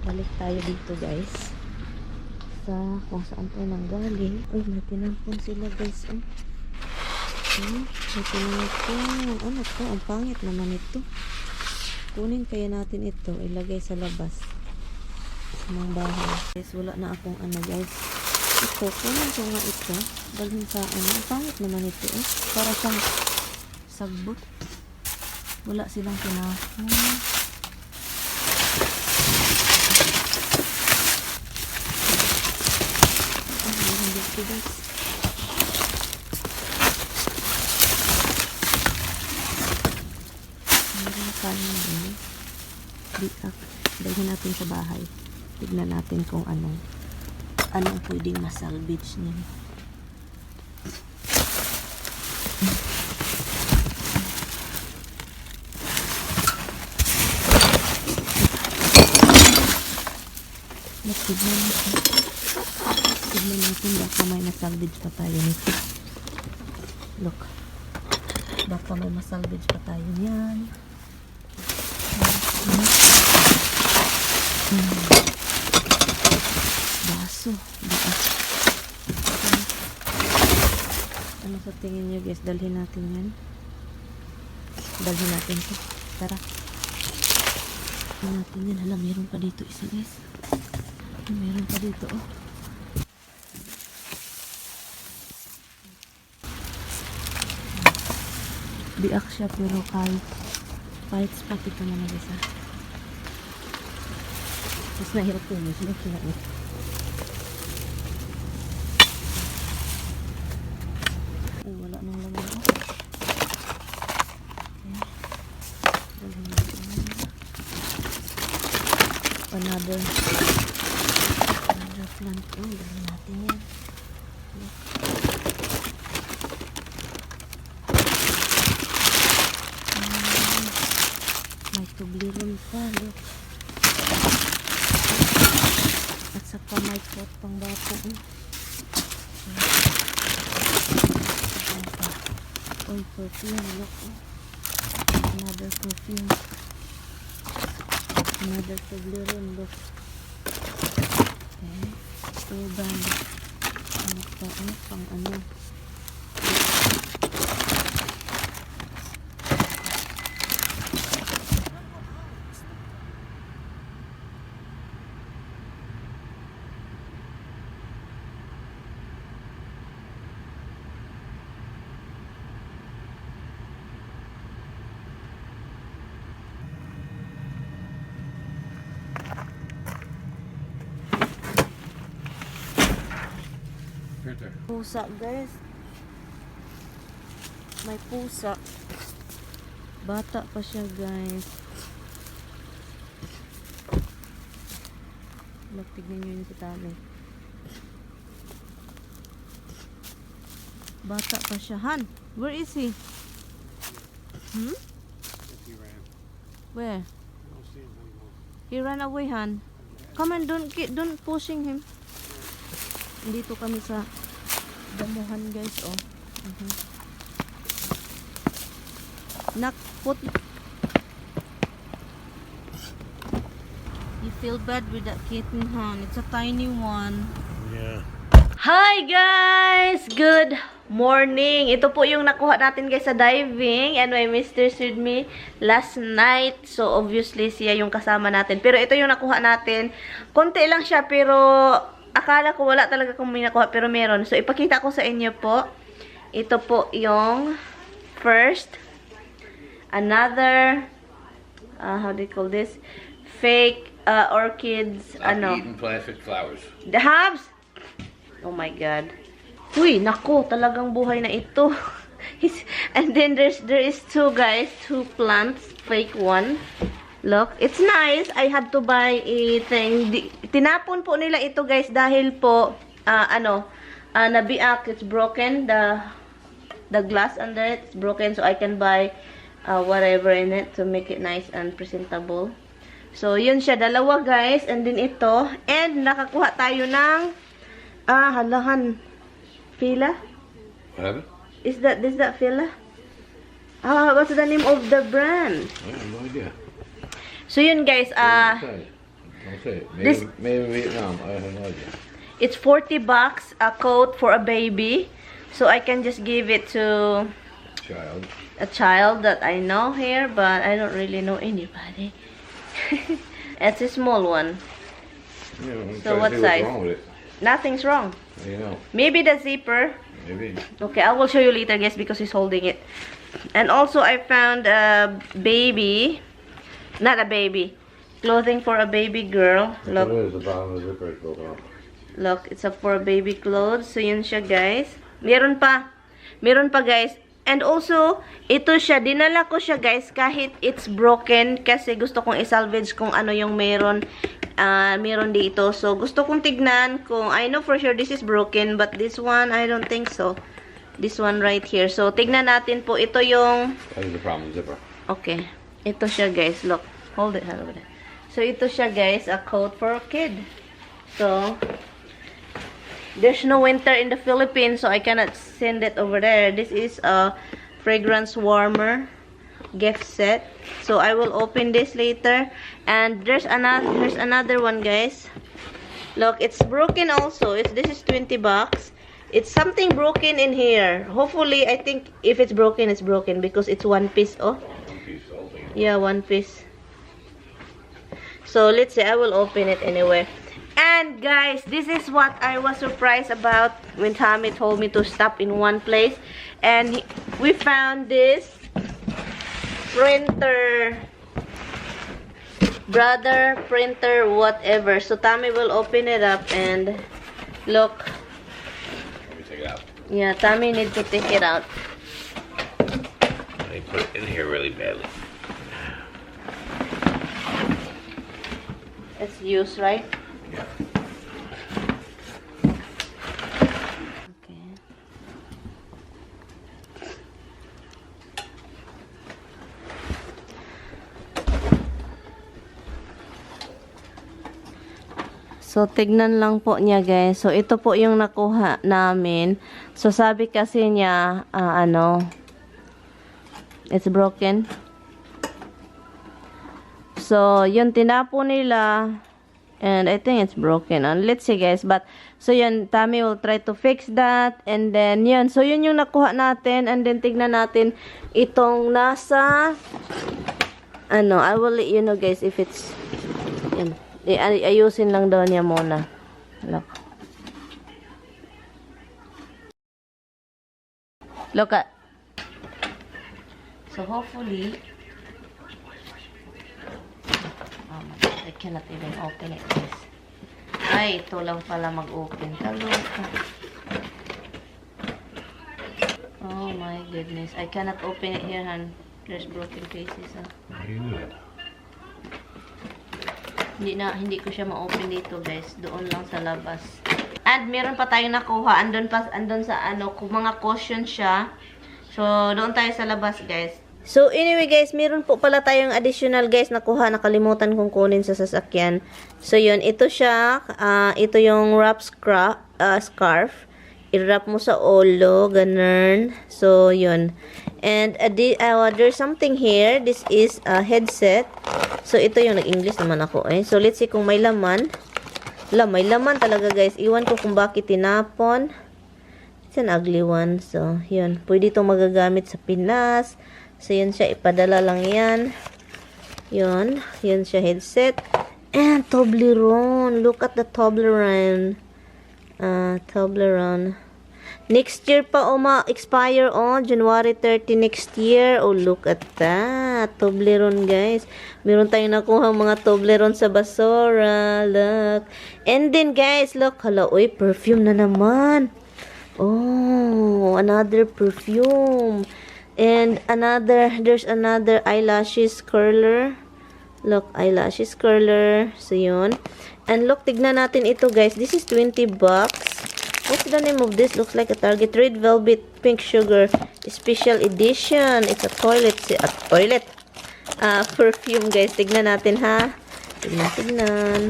Balik tayo dito guys. Sa kung saan tayo nanggaling. Uy, may tinampon sila guys. May tinampon. Ano to? Ang pangit naman ito. Kunin kaya natin ito. Ilagay sa labas. Sa mga bahay. Guys, wala na akong ano guys. Ito, kunin ko nga ito. Dalhin sa ano. Ang pangit naman ito para siyang sagbot. Wala silang tinapon. Meron dito guys. Meron kanin din. Biak. Dalhin natin sa bahay. Tignan natin kung anong pwedeng masalvage niya. Tignan natin baka may masalvage pa tayo nito. Look. Baka may masalvage pa tayo niyan. Baso. Ano sa tingin nyo guys? Dalhin natin yan. Dalhin natin ito. Tara. Dalhin natin yan. Hala, meron pa dito isa guys. Meron pa dito oh. Biak siya pero kahit spot ito naman guys ha. Mas nahirap ko yun. Mas nahirap ko. Ay, wala nang laman oh. Dalhin natin yan. Another plant. Oh, dalhin natin yan. Look. May tubliron pa. Look. At saka may pot pang bato. Oh, perfume. Look. Another perfume. Another tubliron. Look. Okay. Tuban. Ano pa? Ano pang ano? Pusa guys. May pusa. Bata pa siya guys. Tignan nyo yun sa tali. Bata pa siya. Han, where is he? Where? He ran away, Han. Come on, don't pushing him. Dito kami sa damuhan guys oh. Put. You feel bad with that kitten, huh? It's a tiny one. Yeah. Hi guys! Good morning! Ito po yung nakuha natin guys sa diving. And my mister with me last night. So obviously siya yung kasama natin. Pero ito yung nakuha natin. Konti lang siya pero akala ko wala talaga kung may nakuha, pero meron. So, ipakita ko sa inyo po. Ito po yung first. Another, how do you call this? Fake orchids. Eaten plastic flowers. The habs? Oh my God. Uy, naku, talagang buhay na ito. And then there is two guys, two plants, fake one. Look, it's nice. I had to buy a thing. Tinapon po nila ito guys dahil po, nabiak. It's broken. The glass under it is broken. So I can buy whatever in it to make it nice and presentable. So yun siya. Dalawa guys. And then ito. And nakakuha tayo ng, halahan. Fila? What happened? Is that Fila? What's the name of the brand? I have no idea. So yun guys, I'll say it. This- Made in Vietnam. I have no idea. It's 40 bucks a coat for a baby. So I can just give it to Child. a child that I know here, but I don't really know anybody. It's a small one. You know, So try to what see size? What's wrong with it? Nothing's wrong. You know, Maybe the zipper. maybe. Okay, I will show you later, guys, because he's holding it. And also, I found a baby. Not a baby. Clothing for a baby girl. Look. Look, The bottom of the zipper is broken off. look, it's a for baby clothes. So, yun siya, guys. Meron pa. Meron pa, guys. And also, ito siya. Dinala ko siya, guys, kahit it's broken. Kasi gusto kong isalvage kung ano yung meron dito. So, gusto kong tignan kung, I know for sure this is broken, but this one, I don't think so. This one right here. So, tignan natin po. Ito yung, That is the problem with zipper. okay. Ito siya, guys. Look. Hold it. Hold it. So, ito siya, guys. A coat for a kid. So, there's no winter in the Philippines, so I cannot send it over there. This is a fragrance warmer gift set. So I will open this later. And there's another one, guys. Look, it's broken also. This is 20 bucks. It's something broken in here. Hopefully, I think if it's broken, it's broken because it's one piece. Oh, One piece whole thing. yeah, one piece. So let's see. I will open it anyway. And guys, this is what I was surprised about when Tommy told me to stop in one place. And we found this printer. Brother printer, whatever. So Tommy will open it up and look. Let me take it out. Yeah, Tommy needs to take it out. They put it in here really badly. It's used, right? Yeah. Okay. So, tignan lang po niya, guys. So, ito po yung nakuha namin. So, sabi kasi niya, it's broken. So, yun, tinapo nila. And I think it's broken. And let's see, guys. But, so yun, Tommy will try to fix that. And then, yun. So, yun yung nakuha natin. And then, tignan natin itong nasa, I will let you know, guys, if it's, yun. Ayusin lang daw niya muna. Look. Look at. So, hopefully, oh my God, I cannot even open it, guys. Ay, ito lang pala mag-open. Kaloka. Oh my goodness. I cannot open it here, Han. There's broken pieces, huh? You knew that. Hindi ko siya ma-open dito, guys. Doon lang sa labas. And meron pa tayong nakuha. Andun sa mga cushion siya. So, doon tayo sa labas, guys. So, anyway, guys, meron po pala tayong additional, guys, nakuha. Nakalimutan kong kunin sa sasakyan. So, yun. Ito siya. Ito yung wrap scarf. I-wrap mo sa ulo. Ganun. So, yun. And there's something here. This is a headset. So, ito yung nag-English naman ako. So, let's see kung may laman. May laman talaga, guys. Iwan ko kung bakit tinapon. It's an ugly one. So, yun. Pwede itong magagamit sa Pinas. So, yun siya. Ipadala lang yan. Yun. Yun siya headset. And Toblerone. Look at the Toblerone. Toblerone. Next year pa expire on January 30 next year. Oh, look at that. Toblerone, guys. Meron tayong nakuha mga Toblerone sa basura. Look. And then, guys, look. Hala, uy, perfume na naman. Oh, another perfume. And there's another eyelashes curler. Look, eyelashes curler. So, yun. And look, tignan natin ito, guys. This is 20 bucks. What's the name of this? Looks like a Target. Red Velvet Pink Sugar Special Edition. It's a toilet. Perfume, guys. Tignan natin, ha? Tignan.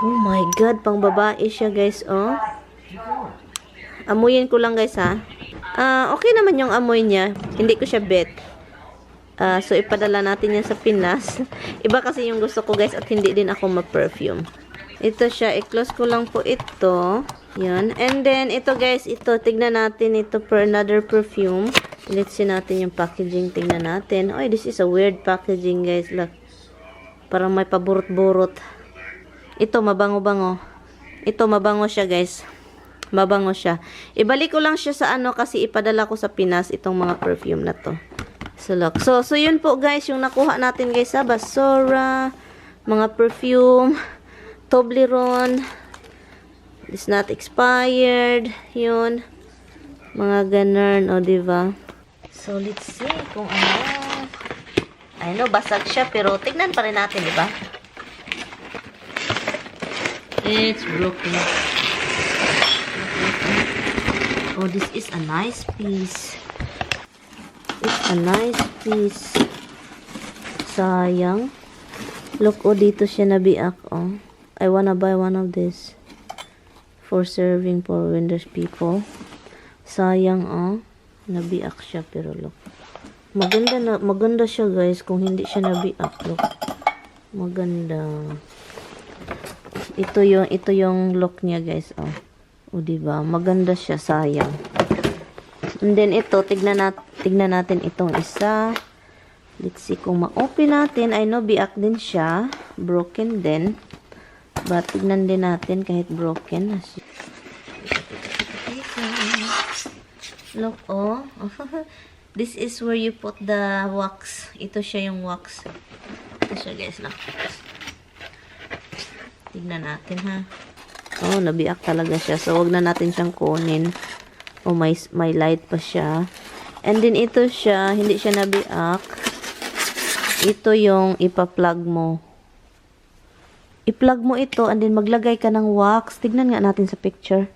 Oh my God. Pang babae siya, guys, oh. Amuyin ko lang, guys, ha? Okay naman yung amoy niya. Hindi ko siya bet. So, ipadala natin yan sa Pinas. Iba kasi yung gusto ko, guys, at hindi din ako ma-perfume. Ito siya. I-close ko lang po ito. Yan. And then, ito, guys, ito. Tignan natin ito for another perfume. Let's see natin yung packaging. Tignan natin. Oh, this is a weird packaging, guys. Look. Parang may paburot-burot. Ito, mabango-bango. Ito, mabango siya, guys. Mabango siya. Ibalik ko lang siya sa ano kasi ipadala ko sa Pinas itong mga perfume na to. So, look. So, yun po, guys, yung nakuha natin, guys, sa Basura, mga perfume, Toblerone, is not expired, yun, mga ganun, o, diba? So, let's see kung ano. I know, basag siya, pero tignan pa rin natin, diba? It's broken. Oh, this is a nice piece. It's a nice piece. Sayang. Look, oh, dito siya nabiak, oh. I wanna buy one of this. For serving for when there's people. Sayang, oh. Nabiak siya, pero look. Maganda siya, guys, kung hindi siya nabiak, look. Maganda. Ito yung look niya, guys, oh. O, diba? Maganda siya, sayang. And then, ito, tignan natin itong isa. Let's see kung ma-open natin. I know, biak din siya. Broken din. But, tignan din natin kahit broken. Look, oh. This is where you put the wax. Ito siya yung wax. Ito siya, guys. Look. Tignan natin, ha. Oh, nabiak talaga siya. So, wag na natin siyang kunin. Oh, may light pa siya. And then, ito siya. Hindi siya nabiak. Ito yung ipa-plug mo. I-plug mo ito and then maglagay ka ng wax. Tignan nga natin sa picture.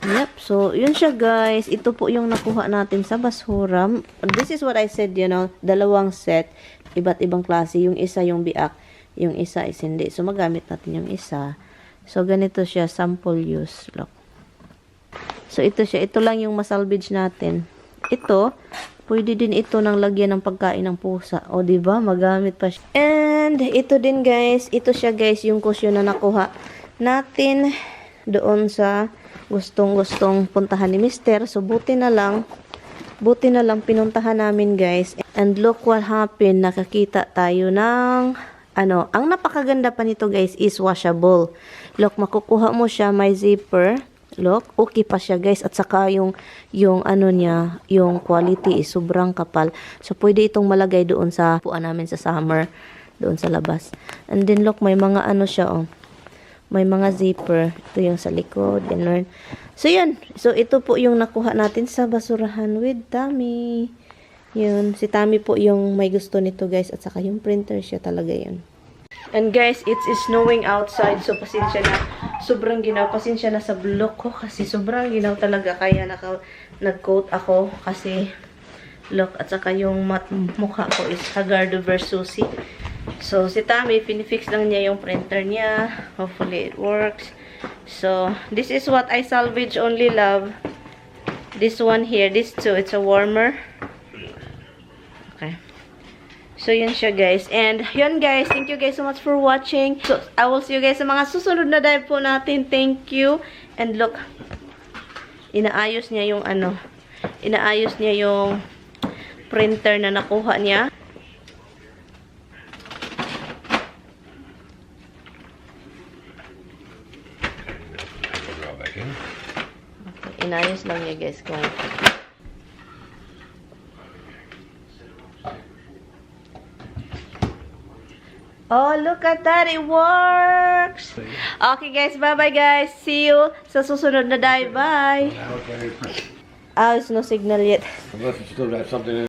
Yep. So, yun siya, guys. Ito po yung nakuha natin sa basura. This is what I said, you know. Dalawang set. Iba't ibang klase. Yung isa yung biak. Yung isa is hindi. So, magamit natin yung isa. So, ganito siya. Sample use. Look. So, ito siya. Ito lang yung masalvage natin. Ito, pwede din ito ng lagyan ng pagkain ng pusa. O, diba? Magamit pa siya. And, ito din, guys. Ito siya, guys. Yung cushion na nakuha natin doon sa gustong puntahan ni Mister. So, buti na lang pinuntahan namin, guys. And, look what happened. Nakakita tayo ng ang napakaganda pa nito, guys, is washable. Look, makukuha mo siya, may zipper. Look, okay pa siya, guys. At saka yung ano niya, yung quality is sobrang kapal. So, pwede itong malagay doon sa puan namin sa summer, doon sa labas. And then, look, may mga ano siya, oh. May mga zipper. Ito yung sa likod. Ganun. So, yun. So, ito po yung nakuha natin sa basurahan with Tammy. Yun. Si Tammy po yung may gusto nito, guys. At saka yung printer siya talaga yun. And guys, it's snowing outside. So, pasensya na. Sobrang ginaw. Pasensya na sa block ko. Kasi sobrang ginaw talaga. Kaya nag-coat ako. Kasi, look. At saka yung mukha ko is Hagardo versus Susie. So, si Tammy, pinifix lang niya yung printer niya. Hopefully, it works. So, this is what I salvage only, love. This one here. This two. It's a warmer. Okay. So, yun siya, guys. And, yun, guys. Thank you, guys, so much for watching. So, I will see you guys sa mga susunod na dive po natin. Thank you. And, look. Inaayos niya yung inaayos niya yung printer na nakuha niya. Okay. Inayos lang niya, guys, kung oh, look at that. It works. Okay, guys. Bye-bye, guys. See you sa susunod na dive. Bye. Now it's ready to print. Ah, there's no signal yet. Unless you still got something in